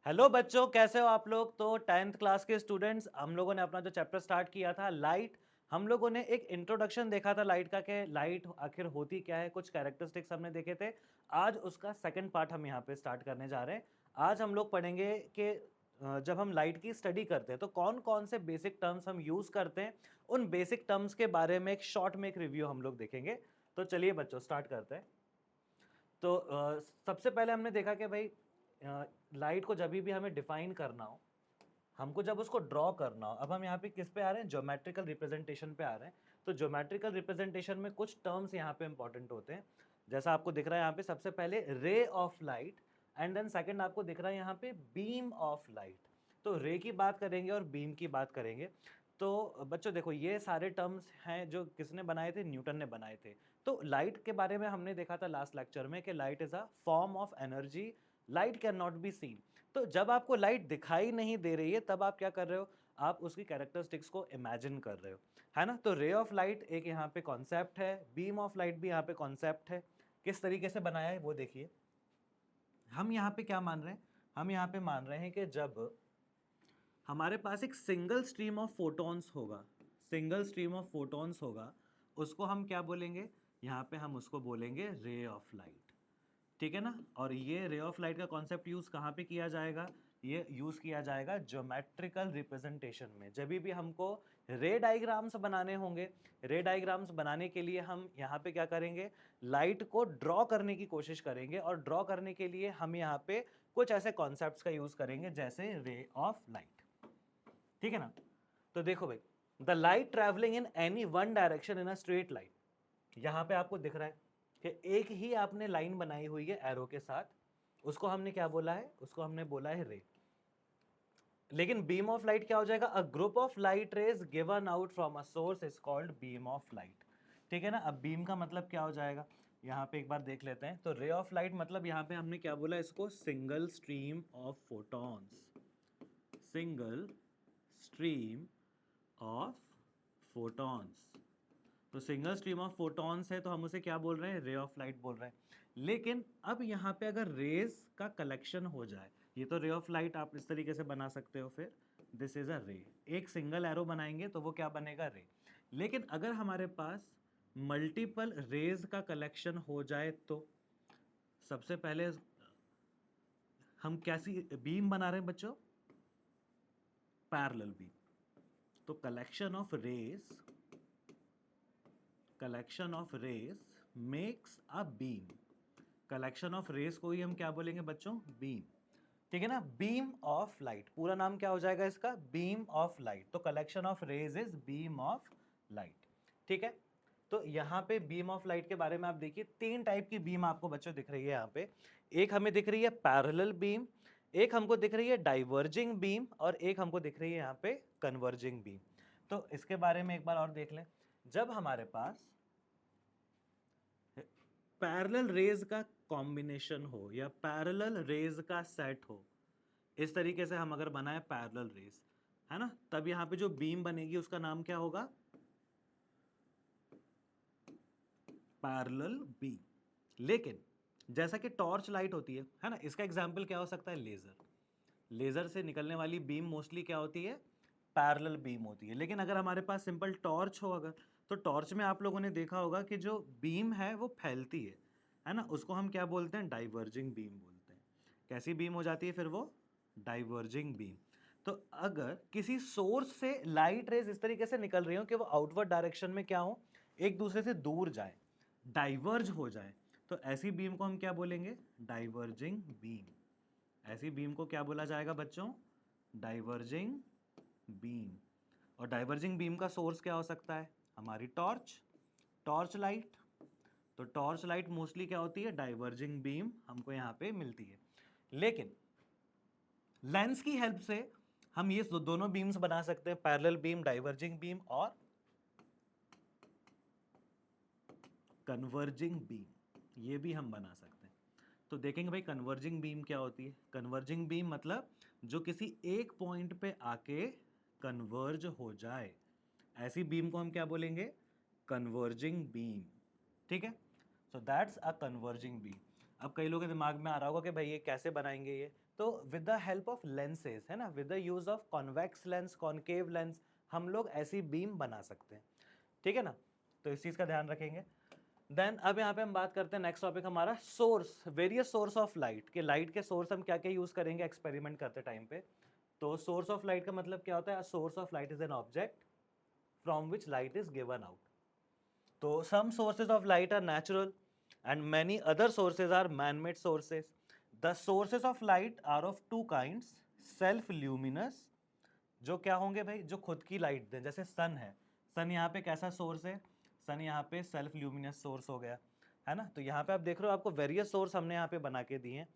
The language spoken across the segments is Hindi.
हेलो बच्चों, कैसे हो आप लोग। तो 10th क्लास के स्टूडेंट्स, हम लोगों ने अपना जो चैप्टर स्टार्ट किया था लाइट, हम लोगों ने एक इंट्रोडक्शन देखा था लाइट का कि लाइट आखिर होती क्या है, कुछ कैरेक्टरिस्टिक्स हमने देखे थे। आज उसका सेकंड पार्ट हम यहाँ पे स्टार्ट करने जा रहे हैं। आज हम लोग पढ़ेंगे कि जब हम लाइट की स्टडी करते हैं तो कौन कौन से बेसिक टर्म्स हम यूज करते हैं। उन बेसिक टर्म्स के बारे में एक शॉर्ट में एक रिव्यू हम लोग देखेंगे। तो चलिए बच्चों स्टार्ट करते हैं। तो सबसे पहले हमने देखा कि भाई लाइट को जब भी हमें डिफाइन करना हो, हमको जब उसको ड्रॉ करना हो, अब हम यहाँ पे किस पे आ रहे हैं, ज्योमेट्रिकल रिप्रेजेंटेशन पे आ रहे हैं। तो ज्योमेट्रिकल रिप्रेजेंटेशन में कुछ टर्म्स यहाँ पे इंपॉर्टेंट होते हैं। जैसा आपको दिख रहा है यहाँ पे सबसे पहले ray of light, and then second आपको दिख रहा है यहाँ पे बीम ऑफ लाइट। तो रे की बात करेंगे और बीम की बात करेंगे। तो बच्चों देखो, ये सारे टर्म्स हैं जो किसने बनाए थे, न्यूटन ने बनाए थे। तो लाइट के बारे में हमने देखा था लास्ट लेक्चर में कि light is a form of energy, light can not be seen. तो जब आपको लाइट दिखाई नहीं दे रही है तब आप क्या कर रहे हो, आप उसकी कैरेक्टरिस्टिक्स को इमेजिन कर रहे हो, है ना। तो रे ऑफ लाइट एक यहाँ पे कॉन्सेप्ट है, बीम ऑफ लाइट भी यहाँ पे कॉन्सेप्ट है। किस तरीके से बनाया है वो देखिए। हम यहाँ पे क्या मान रहे हैं, हम यहाँ पे मान रहे हैं कि जब हमारे पास एक सिंगल स्ट्रीम ऑफ फोटॉन्स होगा, सिंगल स्ट्रीम ऑफ फोटॉन्स होगा, उसको हम क्या बोलेंगे, यहाँ पे हम उसको बोलेंगे रे ऑफ लाइट। ठीक है ना। और ये रे ऑफ लाइट का कॉन्सेप्ट यूज कहाँ पे किया जाएगा, ये यूज किया जाएगा ज्योमेट्रिकल रिप्रेजेंटेशन में। जब भी हमको रे डायग्राम्स बनाने होंगे, रे डायग्राम्स बनाने के लिए हम यहाँ पे क्या करेंगे, लाइट को ड्रॉ करने की कोशिश करेंगे। और ड्रॉ करने के लिए हम यहाँ पे कुछ ऐसे कॉन्सेप्ट्स का यूज करेंगे जैसे रे ऑफ लाइट। ठीक है ना। तो देखो भाई, the light travelling in any one direction in a straight line, यहां पे आपको दिख रहा है कि एक ही आपने लाइन बनाई हुई है एरो के साथ, उसको हमने क्या बोला है, उसको हमने बोला है रे। लेकिन बीम ऑफ लाइट क्या हो जाएगा, a group of light rays given out from a source is called beam of light. ठीक है ना। अब बीम का मतलब क्या हो जाएगा, यहाँ पे एक बार देख लेते हैं। तो रे ऑफ लाइट मतलब यहाँ पे हमने क्या बोला, इसको single stream of photons, single stream of photons. तो सिंगल स्ट्रीम ऑफ फोटॉन्स है तो हम उसे क्या बोल रहे हैं, रे ऑफ लाइट बोल रहे हैं। लेकिन अब यहाँ पे अगर रेज का कलेक्शन हो जाए, ये तो रे ऑफ लाइट आप इस तरीके से बना सकते हो, फिर दिस इज अ रे, एक सिंगल एरो बनाएंगे तो वो क्या बनेगा, रे। लेकिन अगर हमारे पास मल्टीपल रेज का कलेक्शन हो जाए तो सबसे पहले हम कैसी बीम बना रहे हैं बच्चों, पैरेलल बीम। तो collection of rays, collection of rays makes a beam. Collection of rays को ही हम क्या बोलेंगे बच्चों, बीम। ठीक है ना। बीम ऑफ लाइट, पूरा नाम क्या हो जाएगा इसका, बीम ऑफ लाइट। तो collection of rays is beam of light. ठीक है। तो यहाँ पे बीम ऑफ लाइट के बारे में आप देखिए, तीन टाइप की बीम आपको बच्चों दिख रही है यहाँ पे। एक हमें दिख रही है पैरेलल बीम, एक हमको दिख रही है डाइवर्जिंग बीम, और एक हमको दिख रही है यहाँ पे कन्वर्जिंग बीम। तो इसके बारे में एक बार और देख लें। जब हमारे पास पैरेलल रेज का कॉम्बिनेशन हो या पैरेलल रेज का सेट हो, इस तरीके से हम अगर बनाए पैरेलल रेज, है ना, तब यहां पे जो बीम बनेगी उसका नाम क्या होगा, पैरेलल बीम। लेकिन जैसा कि टॉर्च लाइट होती है ना, इसका एग्जाम्पल क्या हो सकता है, लेजर। लेजर से निकलने वाली बीम मोस्टली क्या होती है, पैरेलल बीम होती है। लेकिन अगर हमारे पास सिंपल टॉर्च हो अगर, तो टॉर्च में आप लोगों ने देखा होगा कि जो बीम है वो फैलती है ना, उसको हम क्या बोलते हैं, डाइवर्जिंग बीम बोलते हैं। कैसी बीम हो जाती है फिर वो, डाइवर्जिंग बीम। तो अगर किसी सोर्स से लाइट रेज इस तरीके से निकल रही हो कि वो आउटवर्ड डायरेक्शन में क्या हो, एक दूसरे से दूर जाए, डाइवर्ज हो जाए, तो ऐसी बीम को हम क्या बोलेंगे, डाइवर्जिंग बीम। ऐसी बीम को क्या बोला जाएगा बच्चों, डाइवर्जिंग बीम। और डाइवर्जिंग बीम का सोर्स क्या हो सकता है, हमारी टॉर्च, टॉर्च लाइट। तो टॉर्च लाइट मोस्टली क्या होती है, डाइवर्जिंग बीम हमको यहां पे मिलती है। लेकिन लेंस की हेल्प से हम ये दोनों बीम्स बना सकते हैं, पैरेलल बीम, डाइवर्जिंग बीम और कन्वर्जिंग बीम, ये भी हम बना सकते हैं। तो देखेंगे भाई कन्वर्जिंग बीम क्या होती है। कन्वर्जिंग बीम मतलब जो किसी एक पॉइंट पे आके कन्वर्ज हो जाए, ऐसी बीम को हम क्या बोलेंगे, कन्वर्जिंग बीम। ठीक है। So that's a converging beam. अब कई लोगों के दिमाग में आ रहा होगा कि भाई ये कैसे बनाएंगे ये, तो with the help of lenses, है ना, with the use of convex lens, concave lens, हम लोग ऐसी बीम बना सकते हैं, ठीक है ना। तो इस चीज का ध्यान रखेंगे। देन अब यहाँ पे हम बात करते हैं, नेक्स्ट टॉपिक हमारा source, various source of light, के लाइट के सोर्स हम क्या क्या यूज करेंगे एक्सपेरिमेंट करते टाइम पे। तो सोर्स ऑफ लाइट का मतलब क्या होता है, source of light is an object from which light is given out. तो some sources of light are natural and many other sources are man-made sources. The sources of light are of two kinds, self-luminous, जो क्या होंगे भाई, जो खुद की लाइट दें, जैसे सन है, सन यहाँ पे कैसा सोर्स है, सन यहाँ पे सेल्फ ल्यूमिनस सोर्स हो गया, है ना। तो यहाँ पे आप देख रहे हो, आपको वेरियस सोर्स हमने यहाँ पे बना के दिए हैं,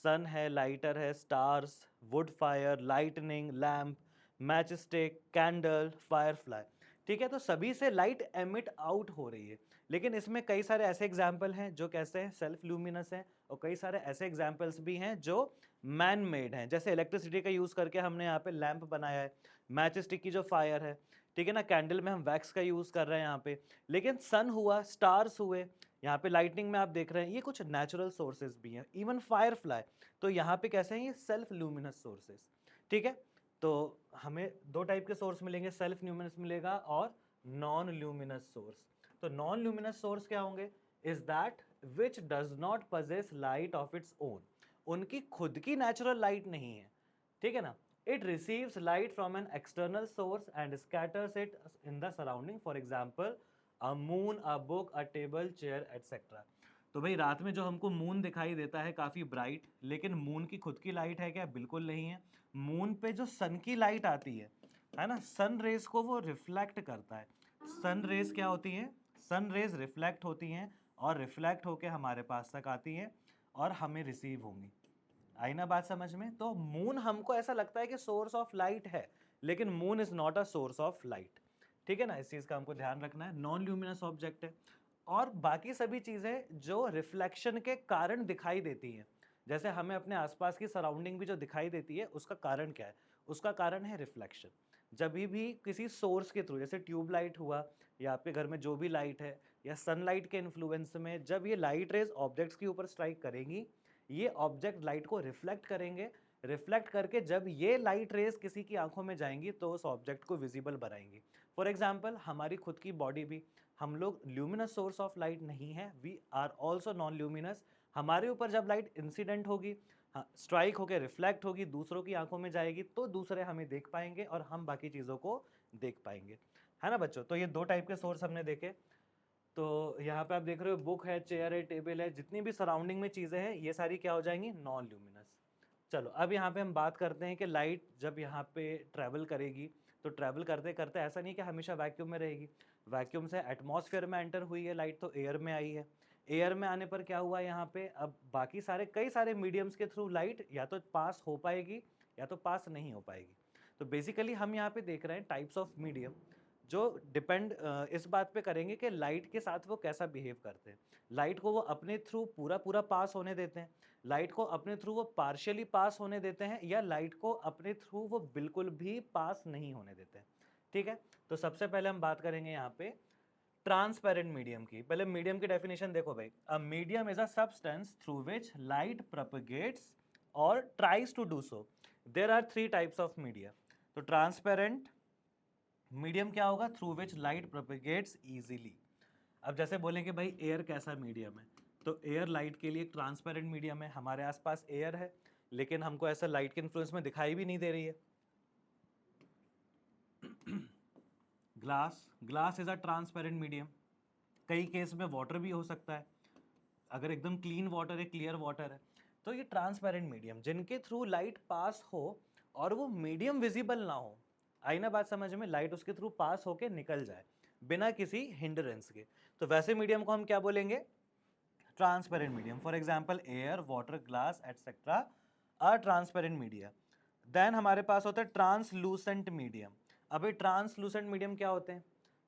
सन है, लाइटर है, stars, wood fire, lightning, lamp, match stick, candle, Firefly, ठीक है। तो सभी से लाइट एमिट आउट हो रही है, लेकिन इसमें कई सारे ऐसे एग्जाम्पल हैं जो कैसे हैं, सेल्फ ल्यूमिनस हैं, और कई सारे ऐसे एग्जाम्पल्स भी हैं जो मैन मेड हैं, जैसे इलेक्ट्रिसिटी का यूज़ करके हमने यहाँ पे लैंप बनाया है, मैच स्टिक की जो फायर है, ठीक है ना, कैंडल में हम वैक्स का यूज़ कर रहे हैं यहाँ पे, लेकिन सन हुआ, स्टार्स हुए, यहाँ पे लाइटनिंग में आप देख रहे हैं, ये कुछ नेचुरल सोर्सेज भी हैं, इवन फायर फ्लाई, तो यहाँ पे कैसे हैं, ये सेल्फ ल्यूमिनस सोर्सेज, ठीक है। तो हमें दो टाइप के सोर्स मिलेंगे, सेल्फ ल्यूमिनस मिलेगा और नॉन ल्यूमिनस सोर्स। तो नॉन ल्यूमिनस सोर्स क्या होंगे, is that which does not possess light of its own, उनकी खुद की नेचुरल लाइट नहीं है, ठीक है ना। It receives light from an external source and scatters it in the surrounding, for example a moon, a book, a table, chair, etcetera. तो भाई रात में जो हमको मून दिखाई देता है काफ़ी ब्राइट, लेकिन मून की खुद की लाइट है क्या, बिल्कुल नहीं है। मून पे जो सन की लाइट आती है ना, सन रेज को वो रिफ्लेक्ट करता है। सन रेज क्या होती हैं, सन रेज रिफ्लेक्ट होती हैं, और रिफ्लेक्ट होके हमारे पास तक आती हैं और हमें रिसीव होंगी। आई ना बात समझ में। तो मून हमको ऐसा लगता है कि सोर्स ऑफ लाइट है, लेकिन moon is not a source of light, ठीक है ना। इस चीज का हमको ध्यान रखना है, नॉन ल्यूमिनस ऑब्जेक्ट है। और बाकी सभी चीजें जो रिफ्लेक्शन के कारण दिखाई देती हैं, जैसे हमें अपने आसपास की सराउंडिंग भी जो दिखाई देती है, उसका कारण क्या है, उसका कारण है रिफ्लेक्शन। जब भी किसी सोर्स के थ्रू, जैसे ट्यूब लाइट हुआ, या आपके घर में जो भी लाइट है, या सनलाइट के इन्फ्लुएंस में जब ये लाइट रेज ऑब्जेक्ट्स के ऊपर स्ट्राइक करेंगी, ये ऑब्जेक्ट लाइट को रिफ्लेक्ट करेंगे, रिफ्लेक्ट करके जब ये लाइट रेज किसी की आंखों में जाएंगी तो उस ऑब्जेक्ट को विजिबल बनाएंगी। फॉर एग्जाम्पल हमारी खुद की बॉडी भी, हम लोग ल्यूमिनस सोर्स ऑफ लाइट नहीं है, we are also non luminous. हमारे ऊपर जब लाइट इंसिडेंट होगी, हाँ, स्ट्राइक होकर रिफ्लेक्ट होगी, दूसरों की आंखों में जाएगी, तो दूसरे हमें देख पाएंगे और हम बाकी चीज़ों को देख पाएंगे, है ना बच्चों। तो ये दो टाइप के सोर्स हमने देखे। तो यहाँ पे आप देख रहे हो, बुक है, चेयर है, टेबल है, जितनी भी सराउंडिंग में चीज़ें हैं, ये सारी क्या हो जाएंगी, नॉन ल्यूमिनस। चलो अब यहाँ पे हम बात करते हैं कि लाइट जब यहाँ पे ट्रैवल करेगी, तो ट्रैवल करते करते ऐसा नहीं कि हमेशा वैक्यूम में रहेगी, वैक्यूम से एटमॉस्फेयर में एंटर हुई है लाइट, तो एयर में आई है, एयर में आने पर क्या हुआ यहाँ पे, अब बाकी सारे कई सारे मीडियम्स के थ्रू लाइट या तो पास हो पाएगी या तो पास नहीं हो पाएगी। तो बेसिकली हम यहाँ पे देख रहे हैं टाइप्स ऑफ मीडियम जो डिपेंड इस बात पे करेंगे कि लाइट के साथ वो कैसा बिहेव करते हैं। लाइट को वो अपने थ्रू पूरा पूरा पास होने देते हैं, लाइट को अपने थ्रू वो पार्शियली पास होने देते हैं, या लाइट को अपने थ्रू वो बिल्कुल भी पास नहीं होने देते हैं, ठीक है। तो सबसे पहले हम बात करेंगे यहाँ पे ट्रांसपेरेंट मीडियम की। पहले मीडियम की डेफिनेशन देखो भाई, a medium is a substance through which light propagates और tries to do so. There are three types of media. तो ट्रांसपेरेंट मीडियम क्या होगा, through which light propagates easily. अब जैसे बोलेंगे भाई एयर कैसा मीडियम है, तो एयर लाइट के लिए एक ट्रांसपेरेंट मीडियम है, हमारे आसपास एयर है, लेकिन हमको ऐसा लाइट के इन्फ्लुएंस में दिखाई भी नहीं दे रही है। Glass, glass is a transparent medium, कई केस में वाटर भी हो सकता है, अगर एकदम क्लीन वाटर है, क्लियर वाटर है, तो ये ट्रांसपेरेंट मीडियम जिनके थ्रू लाइट पास हो और वो मीडियम विजिबल ना हो। आई ना बात समझ में, लाइट उसके थ्रू पास होके निकल जाए बिना किसी हिंड्रेंस के, तो वैसे मीडियम को हम क्या बोलेंगे, transparent medium. For example air, water, glass etcetera are transparent media. Then हमारे पास होता है ट्रांसलूसेंट मीडियम। अभी ट्रांसलूसेंट मीडियम क्या होते हैं,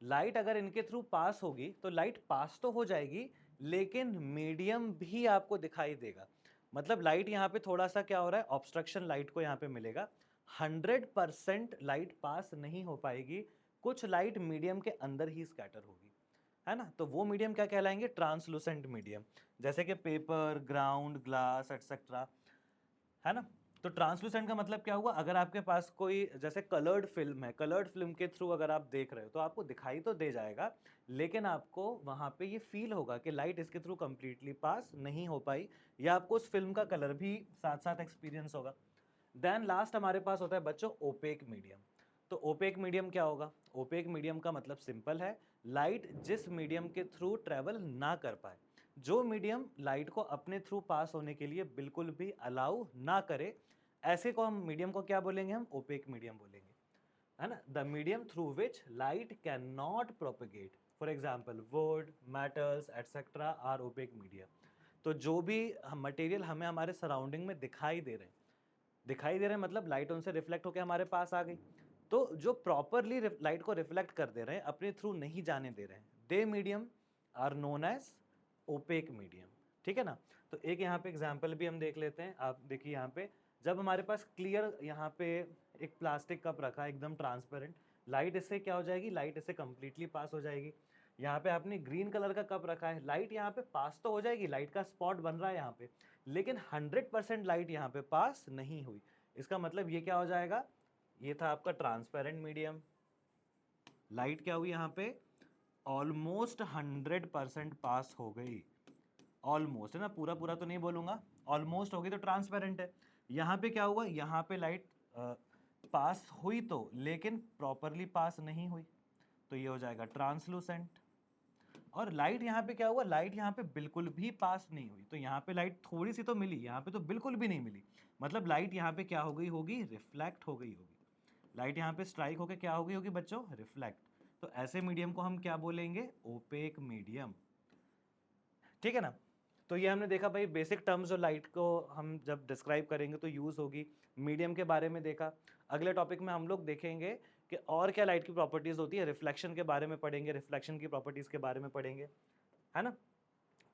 लाइट अगर इनके थ्रू पास होगी तो लाइट पास तो हो जाएगी, लेकिन मीडियम भी आपको दिखाई देगा। मतलब लाइट यहाँ पे थोड़ा सा क्या हो रहा है, ऑब्स्ट्रक्शन लाइट को यहाँ पे मिलेगा, 100% लाइट पास नहीं हो पाएगी, कुछ लाइट मीडियम के अंदर ही स्कैटर होगी, है ना। तो वो मीडियम क्या कहलाएंगे, ट्रांसलूसेंट मीडियम, जैसे कि पेपर, ग्राउंड, ग्लास एटसेट्रा, है ना। तो ट्रांसलूसेंट का मतलब क्या हुआ, अगर आपके पास कोई जैसे कलर्ड फिल्म है, कलर्ड फिल्म के थ्रू अगर आप देख रहे हो तो आपको दिखाई तो दे जाएगा, लेकिन आपको वहाँ पे ये फील होगा कि लाइट इसके थ्रू कंप्लीटली पास नहीं हो पाई, या आपको उस फिल्म का कलर भी साथ साथ एक्सपीरियंस होगा। देन लास्ट हमारे पास होता है बच्चों ओपेक मीडियम। तो ओपेक मीडियम क्या होगा? ओपेक मीडियम का मतलब सिंपल है, लाइट जिस मीडियम के थ्रू ट्रेवल ना कर पाए, जो मीडियम लाइट को अपने थ्रू पास होने के लिए बिल्कुल भी अलाउ ना करे, ऐसे को हम मीडियम को क्या बोलेंगे? हम ओपेक मीडियम बोलेंगे, है ना। The medium through which light can not propagate, for example wood, metals etcetera are opaque medium. तो जो भी मटेरियल हमें हमारे सराउंडिंग में दिखाई दे रहे हैं मतलब लाइट उनसे रिफ्लेक्ट होकर हमारे पास आ गई, तो जो प्रॉपरली लाइट को रिफ्लेक्ट कर दे रहे हैं, अपने थ्रू नहीं जाने दे रहे हैं, they medium are known as opaque medium, ठीक है ना। तो एक यहाँ पे एग्जांपल भी हम देख लेते हैं। आप देखिए यहाँ पे, जब हमारे पास क्लियर यहाँ पे एक प्लास्टिक कप रखा है एकदम ट्रांसपेरेंट, लाइट इससे क्या हो जाएगी? लाइट इससे कंप्लीटली पास हो जाएगी। यहाँ पे आपने ग्रीन कलर का कप रखा है, लाइट यहाँ पे पास तो हो जाएगी, लाइट का स्पॉट बन रहा है यहाँ पे, लेकिन 100% लाइट यहाँ पे पास नहीं हुई। इसका मतलब ये क्या हो जाएगा? ये था आपका ट्रांसपेरेंट मीडियम, लाइट क्या हुई यहाँ पे? ऑलमोस्ट 100% पास हो गई, ऑलमोस्ट, है ना, पूरा पूरा तो नहीं बोलूंगा, ऑलमोस्ट हो गई तो ट्रांसपेरेंट है। यहाँ पे क्या हुआ? यहाँ पे लाइट पास हुई तो, लेकिन प्रॉपरली पास नहीं हुई, तो ये हो जाएगा ट्रांसलूसेंट। और लाइट यहाँ पे क्या हुआ? लाइट यहाँ पे बिल्कुल भी पास नहीं हुई, तो यहाँ पे लाइट थोड़ी सी तो मिली, यहाँ पे तो बिल्कुल भी नहीं मिली, मतलब लाइट यहाँ पे क्या हो गई होगी? रिफ्लेक्ट हो गई होगी। लाइट यहाँ पे स्ट्राइक होकर क्या हो गई होगी बच्चों? रिफ्लेक्ट। तो ऐसे मीडियम को हम क्या बोलेंगे? ओपेक मीडियम, ठीक है ना। तो ये हमने देखा भाई बेसिक टर्म्स जो लाइट को हम जब डिस्क्राइब करेंगे तो यूज होगी, मीडियम के बारे में देखा। अगले टॉपिक में हम लोग देखेंगे कि और क्या लाइट की प्रॉपर्टीज होती है, रिफ्लेक्शन के बारे में पढ़ेंगे, रिफ्लेक्शन की प्रॉपर्टीज के बारे में पढ़ेंगे, है ना।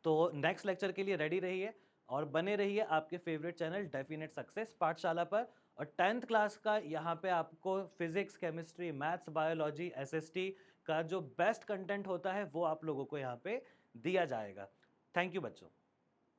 तो नेक्स्ट लेक्चर के लिए रेडी रहिए और बने रहिए आपके फेवरेट चैनल डेफिनेट सक्सेस पाठशाला पर। और 10th क्लास का यहाँ पे आपको physics, chemistry, maths, biology, SST का जो बेस्ट कंटेंट होता है वो आप लोगों को यहाँ पे दिया जाएगा। थैंक यू बच्चों।